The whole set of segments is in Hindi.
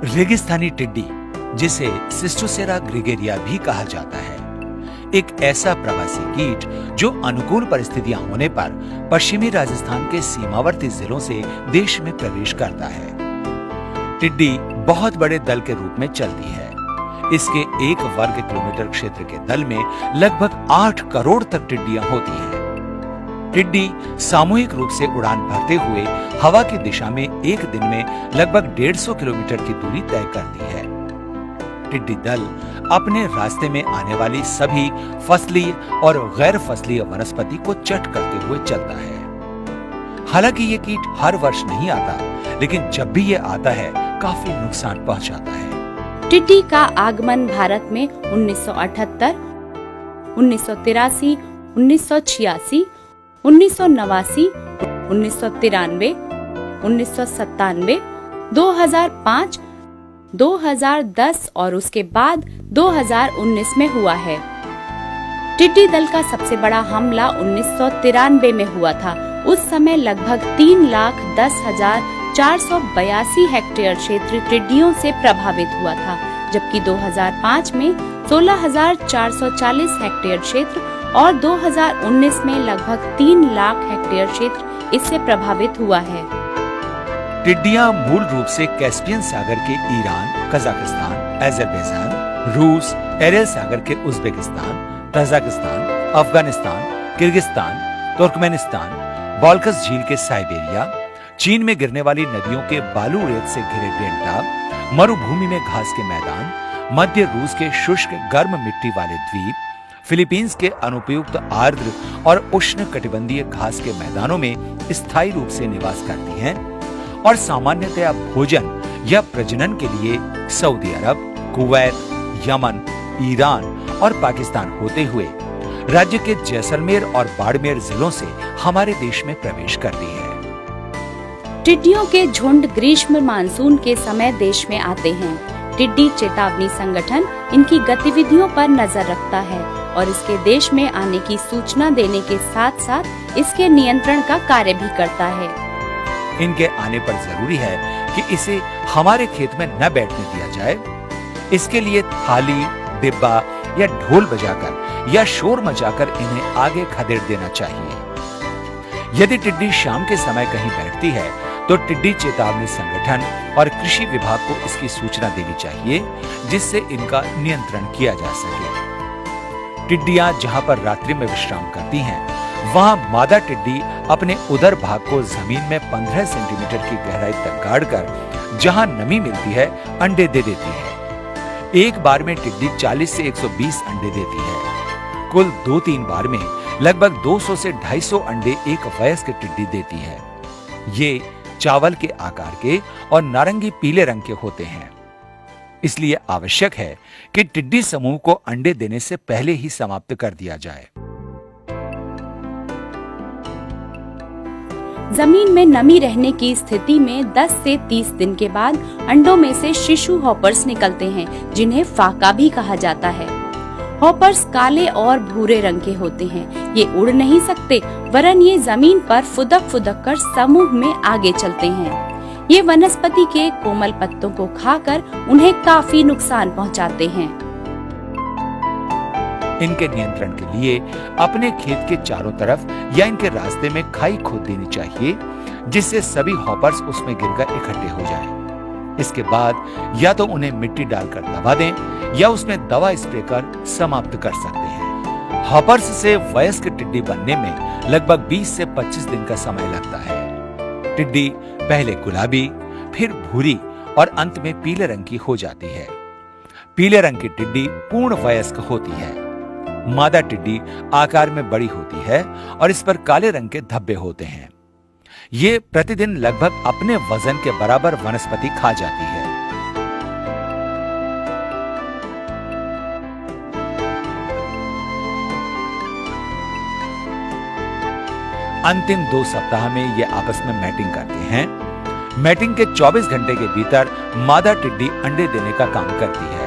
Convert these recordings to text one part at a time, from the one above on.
रेगिस्तानी टिड्डी, जिसे सिस्टोसेरा ग्रेगेरिया भी कहा जाता है, एक ऐसा प्रवासी कीट जो अनुकूल परिस्थितियां होने पर पश्चिमी राजस्थान के सीमावर्ती जिलों से देश में प्रवेश करता है। टिड्डी बहुत बड़े दल के रूप में चलती है। इसके 1 वर्ग किलोमीटर क्षेत्र के दल में लगभग 8 करोड़ तक टिड्डियां होती हैं। टिड्डी सामूहिक रूप से उड़ान भरते हुए हवा की दिशा में एक दिन में लगभग 150 किलोमीटर की दूरी तय करती है। टिड्डी दल अपने रास्ते में आने वाली सभी फसलीय और गैर फसलीय वनस्पति को चट करते हुए चलता है। हालांकि ये कीट हर वर्ष नहीं आता, लेकिन जब भी ये आता है काफी नुकसान पहुंचाता है। टिड्डी का आगमन भारत में 1978, 1983, 1986, 1989, 1993, 1997, 2005, 2010 और उसके बाद 2019 में हुआ है। टिड्डी दल का सबसे बड़ा हमला 1993 में हुआ था। उस समय लगभग 3,10,482 हेक्टेयर क्षेत्र टिड्डियों से प्रभावित हुआ था, जबकि 2005 में 16,440 हेक्टेयर क्षेत्र और 2019 में लगभग 3 लाख हेक्टेयर क्षेत्र इससे प्रभावित हुआ है। टिड्डियां मूल रूप से कैस्पियन सागर के ईरान, कजाकिस्तान, अजरबैजान, रूस, एरेल सागर के Uzbekistan, Tajikistan, Afghanistan, Kyrgyzstan, Turkmenistan, Balkhash झील के साइबेरिया, चीन में गिरने वाली नदियों के बालू रेत से घिरे डेल्टा, मरुभूमि में घास के मैदान, मध्य रूस के शुष्क गर्म मिट्टी वाले द्वीप, फिलीपींस के अनुपयुक्त आर्द्र और उष्ण कटिबंधीय घास के मैदानों में स्थायी रूप से निवास करती हैं और सामान्यतया भोजन या प्रजनन के लिए सऊदी अरब, कुवैत, यमन, ईरान और पाकिस्तान होते हुए राज्य के जैसलमेर और बाड़मेर जिलों से हमारे देश में प्रवेश करती है। टिड्डियों के झुंड ग्रीष्म मानसून के समय देश में आते हैं। टिड्डी चेतावनी संगठन इनकी गतिविधियों पर नजर रखता है और इसके देश में आने की सूचना देने के साथ साथ इसके नियंत्रण का कार्य भी करता है। इनके आने पर जरूरी है कि इसे हमारे खेत में न बैठने दिया जाए। इसके लिए थाली, डिब्बा या ढोल बजाकर या शोर मचाकर इन्हें आगे खदेड़ देना चाहिए। यदि टिड्डी शाम के समय कहीं बैठती है तो टिड्डी चेतावनी संगठन और कृषि विभाग को इसकी सूचना देनी चाहिए, जिससे इनका नियंत्रण किया जा सके। टिड्डियां जहां पर रात्रि में विश्राम करती हैं, वहां मादा टिड्डी अपने उदर भाग को जमीन में 15 सेंटीमीटर की गहराई तक गाड़कर जहां नमी मिलती है अंडे दे देती है। एक बार में टिड्डी 40 से 120 अंडे देती है। कुल 2-3 बार में लगभग 200 से 250 अंडे एक वयस्क टिड्डी देती है। ये चावल के आकार के और नारंगी पीले रंग के होते हैं। इसलिए आवश्यक है कि टिड्डी समूह को अंडे देने से पहले ही समाप्त कर दिया जाए। जमीन में नमी रहने की स्थिति में 10 से 30 दिन के बाद अंडों में से शिशु हॉपर्स निकलते हैं, जिन्हें फाका भी कहा जाता है। हॉपर्स काले और भूरे रंग के होते हैं। ये उड़ नहीं सकते, वरन ये जमीन पर फुदक फुदक कर समूह में आगे चलते हैं। ये वनस्पति के कोमल पत्तों को खाकर उन्हें काफी नुकसान पहुंचाते हैं। इनके नियंत्रण के लिए अपने खेत के चारों तरफ या इनके रास्ते में खाई खोद देनी चाहिए, जिससे सभी हॉपर्स उसमें गिरकर इकट्ठे हो जाएं। इसके बाद या तो उन्हें मिट्टी डालकर दबा दें या उसमें दवा स्प्रे कर समाप्त कर सकते हैं। हॉपर्स से वयस्क टिड्डी बनने में लगभग 20 से 25 दिन का समय लगता है। टिड्डी पहले गुलाबी, फिर भूरी और अंत में पीले रंग की हो जाती है। पीले रंग की टिड्डी पूर्ण वयस्क होती है। मादा टिड्डी आकार में बड़ी होती है और इस पर काले रंग के धब्बे होते हैं। ये प्रतिदिन लगभग अपने वजन के बराबर वनस्पति खा जाती है। अंतिम 2 सप्ताह में ये आपस में मैटिंग करते हैं। मैटिंग के 24 घंटे के भीतर मादा टिड्डी अंडे देने का काम करती है।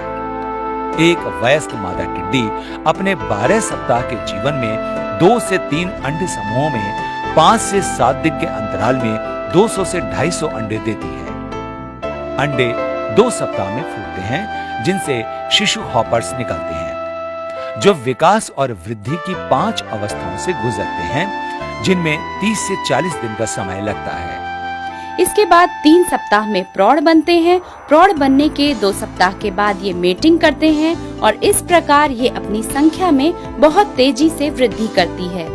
एक वयस्क मादा टिड्डी अपने 12 सप्ताह के जीवन में 2 से 3 अंडे समूहों में 5 से 7 दिन के अंतराल में 200 से 250 अंडे देती है। अंडे 2 सप्ताह में फूटते हैं, जिनसे शिशु हॉपर्स निकलते हैं जो विकास और वृद्धि की 5 अवस्थाओं से गुजरते हैं, जिनमें 30 से 40 दिन का समय लगता है। इसके बाद 3 सप्ताह में प्रौढ़ बनते हैं। प्रौढ़ बनने के 2 सप्ताह के बाद ये मेटिंग करते हैं और इस प्रकार ये अपनी संख्या में बहुत तेजी से वृद्धि करती है।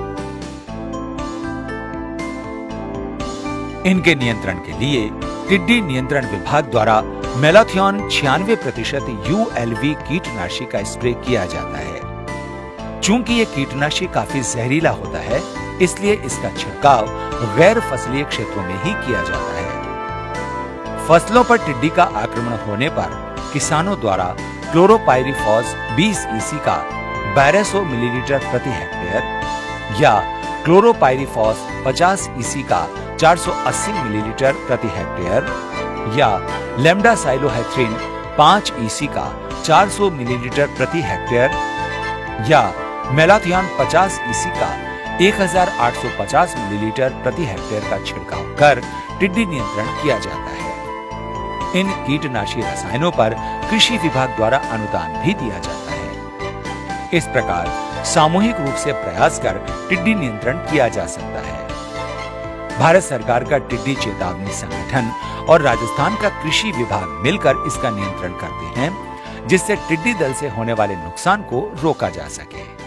इनके नियंत्रण के लिए टिड्डी नियंत्रण विभाग द्वारा मेलाथियोन 96% ULV कीटनाशी का स्प्रे किया जाता है। चूंकि ये कीटनाशी काफी जहरीला होता है, इसलिए इसका छिड़काव गैर फसलीय क्षेत्रों में ही किया जाता है। फसलों पर टिड्डी का आक्रमण होने पर किसानों द्वारा क्लोरोपाइरीफॉस 20 EC का 1200 मिलीलीटर प्रति हेक्टेयर या क्लोरोपाइरीफॉस 50 EC का 480 मिलीलीटर प्रति हेक्टेयर या लेम्डासाइलोहेथ्रिन 5 EC का 400 मिलीलीटर प्रति हेक्टेयर या मेलाथियोन 50 EC का 1850 मिलीलीटर प्रति हेक्टेयर का छिड़काव कर टिड्डी नियंत्रण किया जाता है। इन कीटनाशी रसायनों पर कृषि विभाग द्वारा अनुदान भी दिया जाता है। इस प्रकार सामूहिक रूप से प्रयास कर टिड्डी नियंत्रण किया जा सकता है। भारत सरकार का टिड्डी चेतावनी संगठन और राजस्थान का कृषि विभाग मिलकर इसका नियंत्रण करते हैं, जिससे टिड्डी दल से होने वाले नुकसान को रोका जा सके।